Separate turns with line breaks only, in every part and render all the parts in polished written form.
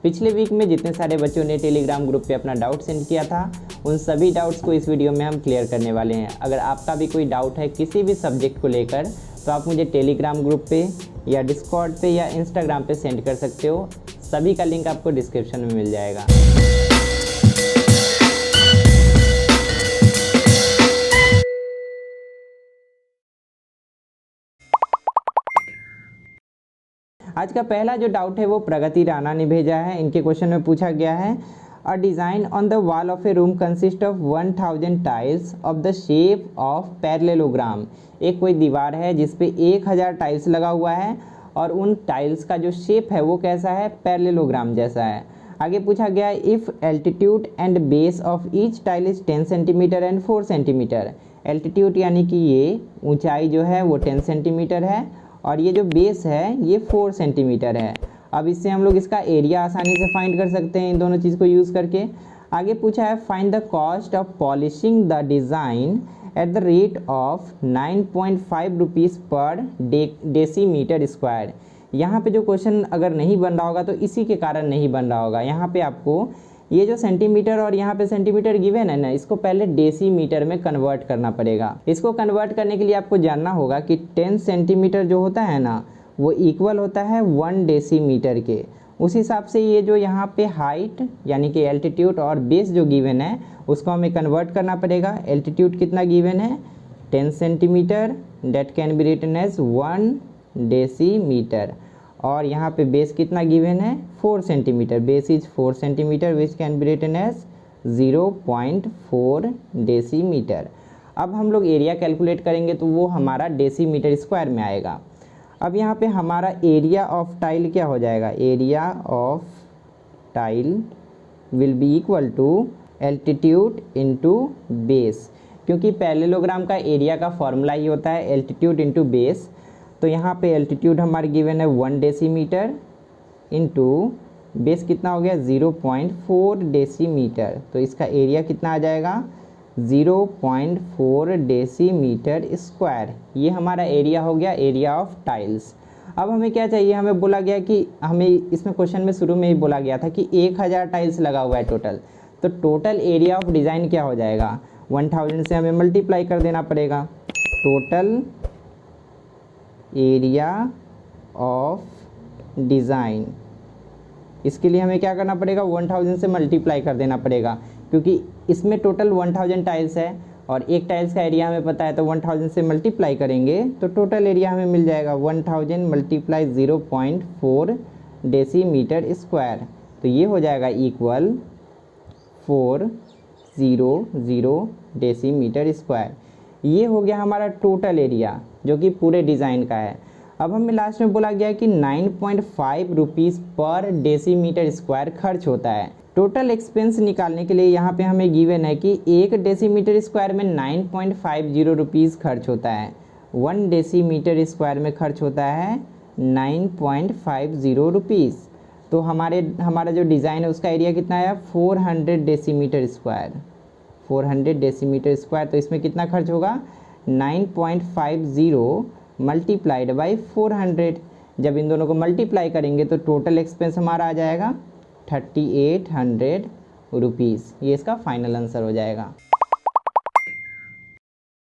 पिछले वीक में जितने सारे बच्चों ने टेलीग्राम ग्रुप पे अपना डाउट सेंड किया था उन सभी डाउट्स को इस वीडियो में हम क्लियर करने वाले हैं। अगर आपका भी कोई डाउट है किसी भी सब्जेक्ट को लेकर तो आप मुझे टेलीग्राम ग्रुप पे या डिस्कॉर्ड पे या इंस्टाग्राम पे सेंड कर सकते हो। सभी का लिंक आपको डिस्क्रिप्शन में मिल जाएगा। आज का पहला जो डाउट है वो प्रगति राणा ने भेजा है। इनके क्वेश्चन में पूछा गया है a design on the wall of A room consist of 1000 tiles of the shape of parallelogram. एक कोई दीवार है जिसपे 1000 टाइल्स लगा हुआ है और उन टाइल्स का जो शेप है वो कैसा है, पैरेललोग्राम जैसा है। आगे पूछा गया है if altitude and base of each tile is 10 centimetre and 4 centimetre. Altitude यानी कि ये ऊंचाई जो है वो 10 सेंटीमीटर है और ये जो बेस है ये 4 सेंटीमीटर है। अब इससे हम लोग इसका एरिया आसानी से फाइंड कर सकते हैं इन दोनों चीज़ को यूज़ करके। आगे पूछा है find the cost of polishing the design at the rate of 9.5 rupees पर डेसीमीटर स्क्वायर। यहाँ पे जो क्वेश्चन अगर नहीं बन रहा होगा तो इसी के कारण नहीं बन रहा होगा। यहाँ पे आपको ये जो सेंटीमीटर और यहाँ पे सेंटीमीटर गिवन है ना, इसको पहले डेसीमीटर में कन्वर्ट करना पड़ेगा। इसको कन्वर्ट करने के लिए आपको जानना होगा कि 10 सेंटीमीटर जो होता है ना वो इक्वल होता है 1 डेसीमीटर के। उस हिसाब से ये जो यहाँ पे हाइट यानी कि एल्टीट्यूड और बेस जो गिवन है उसको हमें कन्वर्ट करना पड़ेगा। एल्टीट्यूड कितना गिवन है 10 centimetre, that can be written as 1 decimetre. और यहाँ पे बेस कितना गिवन है 4 centimetre, base is 4 centimetre which can be written as 0.4 decimetre. अब हम लोग एरिया कैलकुलेट करेंगे तो वो हमारा डेसीमीटर स्क्वायर में आएगा। अब यहाँ पे हमारा एरिया ऑफ टाइल क्या हो जाएगा, area of tile will be equal to altitude into base, क्योंकि पैरेललोग्राम का एरिया का फॉर्मूला ही होता है एल्टीट्यूड इनटू बेस। तो यहाँ पे एल्टीट्यूड हमारी गिवन है 1 डेसीमीटर इनटू बेस कितना हो गया 0.4 डेसीमीटर। तो इसका एरिया कितना आ जाएगा 0.4 डेसीमीटर स्क्वायर। ये हमारा एरिया हो गया एरिया ऑफ टाइल्स। अब हमें क्या चाहिए, हमें बोला गया कि हमें इसमें क्वेश्चन में शुरू में ही बोला गया था कि 1000 टाइल्स लगा हुआ है टोटल। तो टोटल एरिया ऑफ डिज़ाइन क्या हो जाएगा, 1000 से हमें मल्टीप्लाई कर देना पड़ेगा। टोटल एरिया ऑफ डिज़ाइन, इसके लिए हमें क्या करना पड़ेगा 1000 से मल्टीप्लाई कर देना पड़ेगा, क्योंकि इसमें टोटल 1000 टाइल्स है और एक टाइल्स का एरिया हमें पता है। तो 1000 से मल्टीप्लाई करेंगे तो टोटल एरिया हमें मिल जाएगा 1000 मल्टीप्लाई 0.4 डेसीमीटर स्क्वायर। तो ये हो जाएगा इक्वल 400 डेसीमीटर स्क्वायर। ये हो गया हमारा टोटल एरिया जो कि पूरे डिज़ाइन का है। अब हमें लास्ट में बोला गया कि 9.5 रुपीज़ पर डेसीमीटर स्क्वायर खर्च होता है। टोटल एक्सपेंस निकालने के लिए यहाँ पे हमें गिवन है कि 1 डेसीमीटर स्क्वायर में 9.50 रुपीज़ खर्च होता है। 1 डेसीमीटर स्क्वायर में खर्च होता है 9.50 रुपीज़। तो हमारा जो डिज़ाइन है उसका एरिया कितना है 400 डेसीमीटर स्क्वायर, 400 डेसीमीटर स्क्वायर। तो इसमें कितना खर्च होगा 9.50 मल्टीप्लाइड बाई 400। जब इन दोनों को मल्टीप्लाई करेंगे तो टोटल एक्सपेंस हमारा आ जाएगा 3800 रुपीज़। ये इसका फाइनल आंसर हो जाएगा।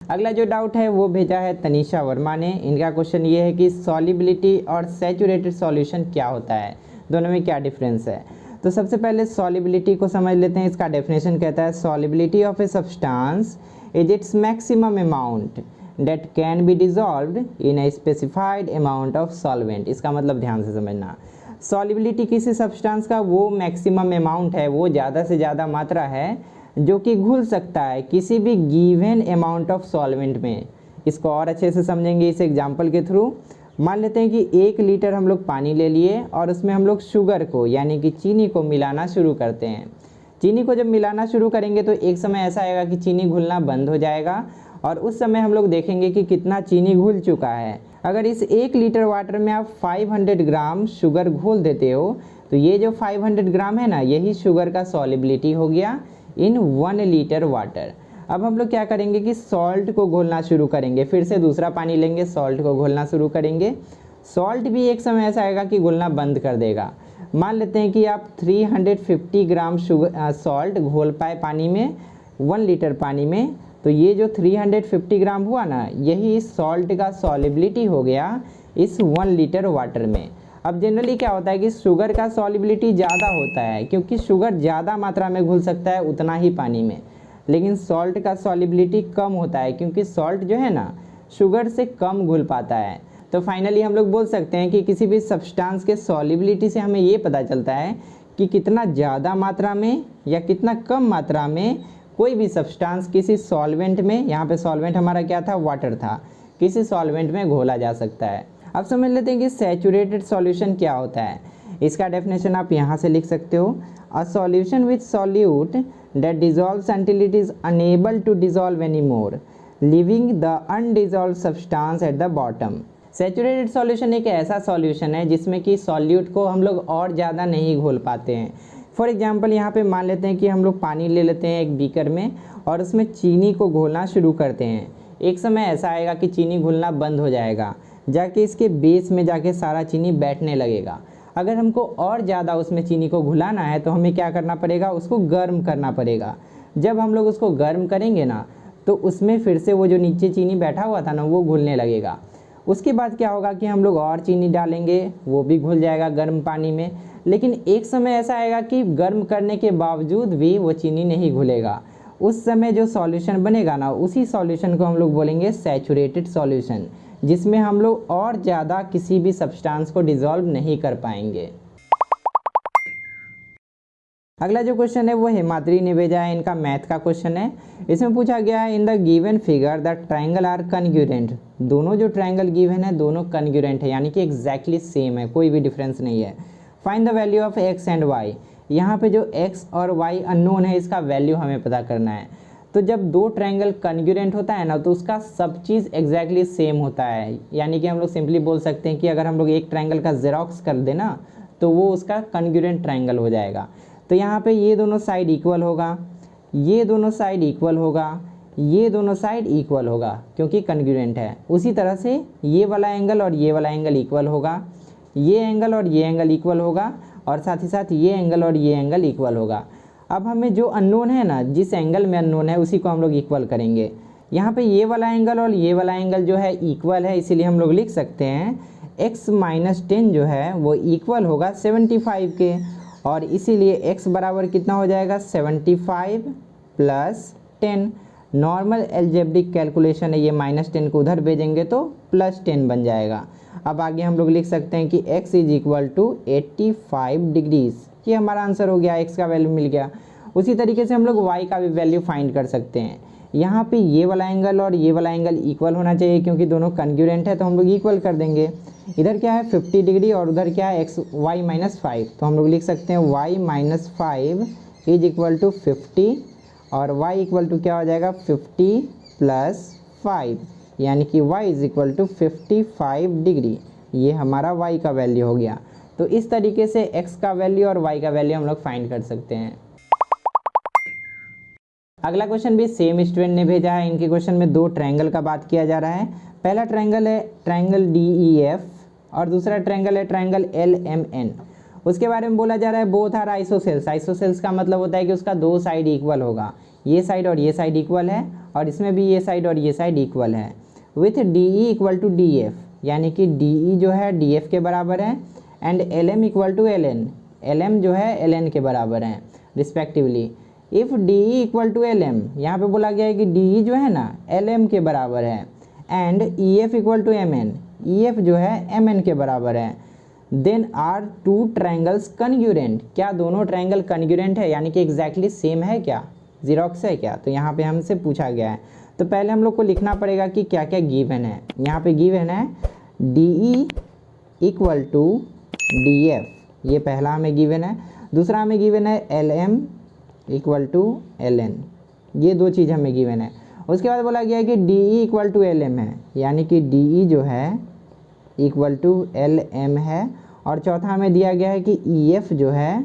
अगला जो डाउट है वो भेजा है तनीषा वर्मा ने। इनका क्वेश्चन ये है कि सॉलिबिलिटी और सैचुरेटेड सॉल्यूशन क्या होता है, दोनों में क्या डिफरेंस है। तो सबसे पहले सॉलिबिलिटी को समझ लेते हैं। इसका डेफिनेशन कहता है solubility of a substance is its maximum amount that can be dissolved in a specified amount of solvent. इसका मतलब ध्यान से समझना, सॉलिबिलिटी किसी सब्सटेंस का वो मैक्सिमम अमाउंट है, वो ज़्यादा से ज़्यादा मात्रा है जो कि घुल सकता है किसी भी गिवन अमाउंट ऑफ सॉल्वेंट में। इसको और अच्छे से समझेंगे इस एग्जांपल के थ्रू। मान लेते हैं कि 1 लीटर हम लोग पानी ले लिए और उसमें हम लोग शुगर को यानी कि चीनी को मिलाना शुरू करते हैं। चीनी को जब मिलाना शुरू करेंगे तो एक समय ऐसा आएगा कि चीनी घुलना बंद हो जाएगा और उस समय हम लोग देखेंगे कि कितना चीनी घुल चुका है। अगर इस 1 लीटर वाटर में आप 500 ग्राम शुगर घोल देते हो तो ये जो 500 ग्राम है ना, यही शुगर का सॉलिबिलिटी हो गया इन 1 लीटर वाटर। अब हम लोग क्या करेंगे कि सॉल्ट को घोलना शुरू करेंगे, फिर से दूसरा पानी लेंगे, सॉल्ट को घोलना शुरू करेंगे। सॉल्ट भी एक समय ऐसा आएगा कि घुलना बंद कर देगा। मान लेते हैं कि आप 350 ग्राम शुगर सॉल्ट घोल पाए पानी में 1 लीटर पानी में, तो ये जो 350 ग्राम हुआ ना, यही इस सॉल्ट का सॉलिबिलिटी हो गया इस 1 लीटर वाटर में। अब जनरली क्या होता है कि शुगर का सॉलिबिलिटी ज़्यादा होता है, क्योंकि शुगर ज़्यादा मात्रा में घुल सकता है उतना ही पानी में, लेकिन सॉल्ट का सॉलिबिलिटी कम होता है, क्योंकि सॉल्ट जो है ना शुगर से कम घुल पाता है। तो फाइनली हम लोग बोल सकते हैं कि किसी भी सब्सटेंस के सॉलिबिलिटी से हमें ये पता चलता है कि कितना ज़्यादा मात्रा में या कितना कम मात्रा में कोई भी सब्सटेंस किसी सॉल्वेंट में, यहाँ पे सॉल्वेंट हमारा क्या था, वाटर था, किसी सॉल्वेंट में घोला जा सकता है। अब समझ लेते हैं कि सैचुरेटेड सॉल्यूशन क्या होता है। इसका डेफिनेशन आप यहाँ से लिख सकते हो, a solution with solute that dissolves until it is unable to dissolve anymore, leaving the undissolved substance at the bottom। Saturated solution एक ऐसा सॉल्यूशन है जिसमें कि सॉल्यूट को हम लोग और ज़्यादा नहीं घोल पाते हैं। फॉर एग्जांपल यहाँ पे मान लेते हैं कि हम लोग पानी ले लेते हैं एक बीकर में और उसमें चीनी को घोलना शुरू करते हैं। एक समय ऐसा आएगा कि चीनी घुलना बंद हो जाएगा, जाके इसके बेस में जाके सारा चीनी बैठने लगेगा। अगर हमको और ज़्यादा उसमें चीनी को घुलाना है तो हमें क्या करना पड़ेगा, उसको गर्म करना पड़ेगा। जब हम लोग उसको गर्म करेंगे ना, तो उसमें फिर से वो जो नीचे चीनी बैठा हुआ था ना, वो घुलने लगेगा। उसके बाद क्या होगा कि हम लोग और चीनी डालेंगे, वो भी घुल जाएगा गर्म पानी में। लेकिन एक समय ऐसा आएगा कि गर्म करने के बावजूद भी वो चीनी नहीं घुलेगा। उस समय जो सॉल्यूशन बनेगा ना, उसी सॉल्यूशन को हम लोग बोलेंगे सैचुरेटेड सॉल्यूशन, जिसमें हम लोग और ज़्यादा किसी भी सब्सटेंस को डिसॉल्व नहीं कर पाएंगे। अगला जो क्वेश्चन है वो हेमाद्री ने भेजा है, इनका मैथ का क्वेश्चन है। इसमें पूछा गया है, in the given figure the triangle are congruent. दोनों जो ट्रायंगल गिवन है दोनों कन्ग्रुएंट है, यानी कि एग्जैक्टली सेम है, कोई भी डिफरेंस नहीं है। Find the value of x and y. यहाँ पे जो एक्स और वाई अननोन है, इसका वैल्यू हमें पता करना है। तो जब दो ट्रायंगल कन्ग्रुएंट होता है ना, तो उसका सब चीज़ एग्जैक्टली सेम होता है। यानी कि हम लोग सिंपली बोल सकते हैं कि अगर हम लोग एक ट्रायंगल का जेरोक्स कर देना, तो वो उसका कन्ग्रुएंट ट्रायंगल हो जाएगा। तो यहाँ पे ये दोनों साइड इक्वल होगा, ये दोनों साइड इक्वल होगा, ये दोनों साइड इक्वल होगा, क्योंकि कन्ग्रुएंट है। उसी तरह से ये वाला एंगल और ये वाला एंगल इक्वल होगा, ये एंगल और ये एंगल इक्वल होगा, और साथ ही साथ ये एंगल और ये एंगल इक्वल होगा। अब हमें जो अननोन है ना, जिस एंगल में अननोन है उसी को हम लोग इक्वल करेंगे। यहाँ पे ये वाला एंगल और ये वाला एंगल जो है इक्वल है, इसीलिए हम लोग लिख सकते हैं x माइनस 10 जो है वो इक्वल होगा 75 के, और इसीलिए x बराबर कितना हो जाएगा, 75 प्लस 10। नॉर्मल एल्जेब्रिक कैलकुलेशन है, ये माइनस 10 को उधर भेजेंगे तो प्लस 10 बन जाएगा। अब आगे हम लोग लिख सकते हैं कि x is equal to 85 degrees. ये हमारा आंसर हो गया, x का वैल्यू मिल गया। उसी तरीके से हम लोग y का भी वैल्यू फाइंड कर सकते हैं। यहाँ पे ये वाला एंगल और ये वाला एंगल इक्वल होना चाहिए, क्योंकि दोनों कन्ग्रुएंट है, तो हम लोग इक्वल कर देंगे। इधर क्या है 50 डिग्री और उधर क्या है y माइनस 5, तो हम लोग लिख सकते हैं y minus 5 is equal to 50, और y इक्वल टू क्या हो जाएगा 50 प्लस 5, यानी कि y is equal to 55 degree. ये हमारा y का वैल्यू हो गया। तो इस तरीके से x का वैल्यू और y का वैल्यू हम लोग फाइंड कर सकते हैं। अगला क्वेश्चन भी सेम स्टूडेंट ने भेजा है। इनके क्वेश्चन में दो ट्रायंगल का बात किया जा रहा है। पहला ट्रायंगल है ट्रायंगल DEF और दूसरा ट्रायंगल है ट्रायंगल LMN। उसके बारे में बोला जा रहा है बोथ आर आइसोसेल्स। आइसोसेल्स का मतलब होता है कि उसका दो साइड इक्वल होगा, ये साइड और ये साइड इक्वल है, और इसमें भी ये साइड और ये साइड इक्वल है। With DE equal to DF, यानी कि DE जो है DF के बराबर है, and LM equal to LN, LM जो है LN के बराबर है respectively. If DE equal to LM, यहाँ पे बोला गया है कि DE जो है ना LM के बराबर है, and EF equal to MN, EF जो है MN के बराबर है। Then are two triangles congruent. क्या दोनों ट्रायंगल कन्ग्रुएंट है, यानी कि एग्जैक्टली सेम है क्या, जीरोक्स है क्या? तो यहाँ पे हमसे पूछा गया है। तो पहले हम लोग को लिखना पड़ेगा कि क्या क्या गिवन है। यहाँ पे गिवन है DE इक्वल टू DF, ये पहला हमें गिवन है। दूसरा हमें गिवन है LM इक्वल टू LN, ये दो चीज़ हमें गिवन है। उसके बाद बोला गया है कि DE इक्वल टू LM है, यानी कि DE जो है इक्वल टू LM है, और चौथा हमें दिया गया है कि EF जो है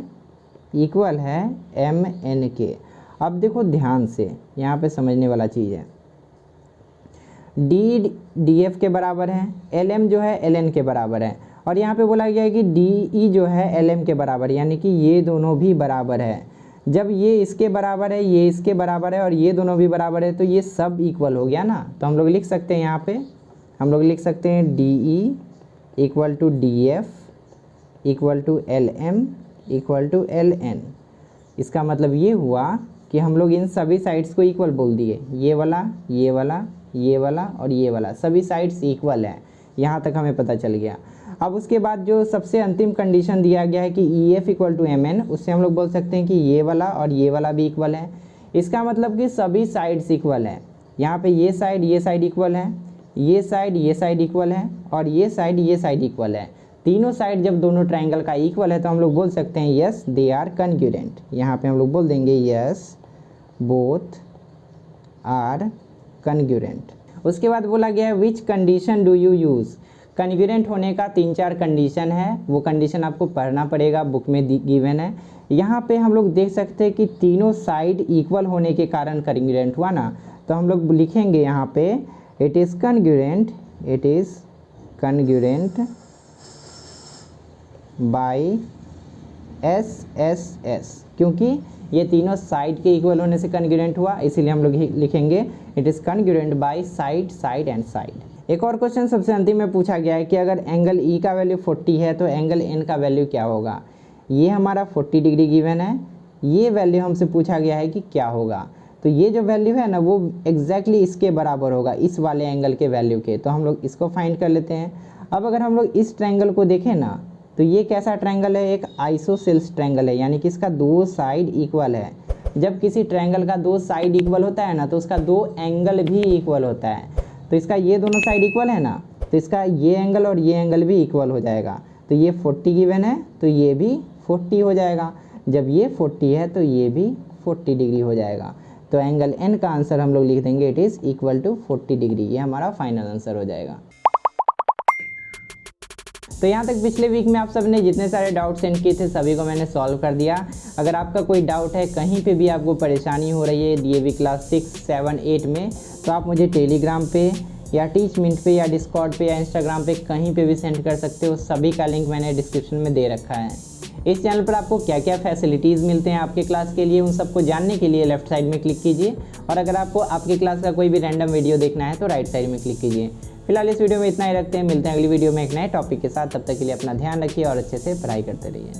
इक्वल है MN के। अब देखो ध्यान से, यहाँ पे समझने वाला चीज़ है। DE DF के बराबर है, LM जो है LN के बराबर है, और यहाँ पे बोला गया है कि डी ई जो है एल एम के बराबर, यानी कि ये दोनों भी बराबर है। जब ये इसके बराबर है, ये इसके बराबर है और ये दोनों भी बराबर है तो ये सब इक्वल हो गया ना। तो हम लोग लिख सकते हैं, यहाँ पे हम लोग लिख सकते हैं D E equal to D F equal to L M equal to L N. इसका मतलब ये हुआ कि हम लोग इन सभी साइड्स को इक्वल बोल दिए, ये वाला, ये वाला, ये वाला और ये वाला, सभी साइड्स इक्वल है। यहाँ तक हमें पता चल गया। अब उसके बाद जो सबसे अंतिम कंडीशन दिया गया है कि E F equal to M N, उससे हम लोग बोल सकते हैं कि ये वाला और ये वाला भी इक्वल है। इसका मतलब कि सभी साइड्स इक्वल है। यहाँ पे ये साइड इक्वल है, ये साइड इक्वल है और ये साइड इक्वल है। तीनों साइड जब दोनों ट्राइंगल का इक्वल है तो हम लोग बोल सकते हैं यस दे आर कन्ग्रुएंट। यहाँ पे हम लोग बोल देंगे यस बोथ आर कन्ग्रुएंट। उसके बाद बोला गया है which condition do you use. Congruent होने का 3-4 कंडीशन है, वो कंडीशन आपको पढ़ना पड़ेगा, बुक में गिवन है। यहाँ पे हम लोग देख सकते हैं कि तीनों साइड इक्वल होने के कारण कन्ग्रुएंट हुआ ना। तो हम लोग लिखेंगे यहाँ पे it is congruent by S S S, क्योंकि ये तीनों साइड के इक्वल होने से कन्ग्रुएंट हुआ, इसीलिए हम लोग लिखेंगे it is congruent by side side and side. एक और क्वेश्चन सबसे अंतिम में पूछा गया है कि अगर एंगल ई का वैल्यू 40 है तो एंगल एन का वैल्यू क्या होगा। ये हमारा 40 डिग्री गिवन है, ये वैल्यू हमसे पूछा गया है कि क्या होगा। तो ये जो वैल्यू है ना वो एग्जैक्टली इसके बराबर होगा, इस वाले एंगल के वैल्यू के। तो हम लोग इसको फाइंड कर लेते हैं। अब अगर हम लोग इस ट्रायंगल को देखें ना तो ये कैसा ट्रायंगल है, एक आइसोसेल्स ट्रायंगल है, यानी कि इसका 2 साइड इक्वल है। जब किसी ट्रायंगल का 2 साइड इक्वल होता है ना तो उसका 2 एंगल भी इक्वल होता है। तो इसका ये दोनों साइड इक्वल है ना, तो इसका ये एंगल और ये एंगल भी इक्वल हो जाएगा। तो ये 40 गिवन है तो ये भी 40 हो जाएगा। जब ये 40 है तो ये भी 40 डिग्री हो जाएगा। तो एंगल एन का आंसर हम लोग लिख देंगे it is equal to 40 degree. ये हमारा फाइनल आंसर हो जाएगा। तो यहाँ तक पिछले वीक में आप सब ने जितने सारे डाउट सेंड किए थे सभी को मैंने सॉल्व कर दिया। अगर आपका कोई डाउट है, कहीं पे भी आपको परेशानी हो रही है डीएवी क्लास 6, 7, 8 में, तो आप मुझे टेलीग्राम पे या टीच मिनट पे या डिस्कॉर्ड पे या इंस्टाग्राम पे कहीं पे भी सेंड कर सकते हो। सभी का लिंक मैंने डिस्क्रिप्शन में दे रखा है। इस चैनल पर आपको क्या क्या फैसिलिटीज़ मिलते हैं आपके क्लास के लिए, उन सबको जानने के लिए लेफ्ट साइड में क्लिक कीजिए। और अगर आपको आपकी क्लास का कोई भी रैंडम वीडियो देखना है तो राइट साइड में क्लिक कीजिए। फिलहाल इस वीडियो में इतना ही रखते हैं, मिलते हैं अगली वीडियो में एक नए टॉपिक के साथ। तब तक के लिए अपना ध्यान रखिए और अच्छे से पढ़ाई करते रहिए।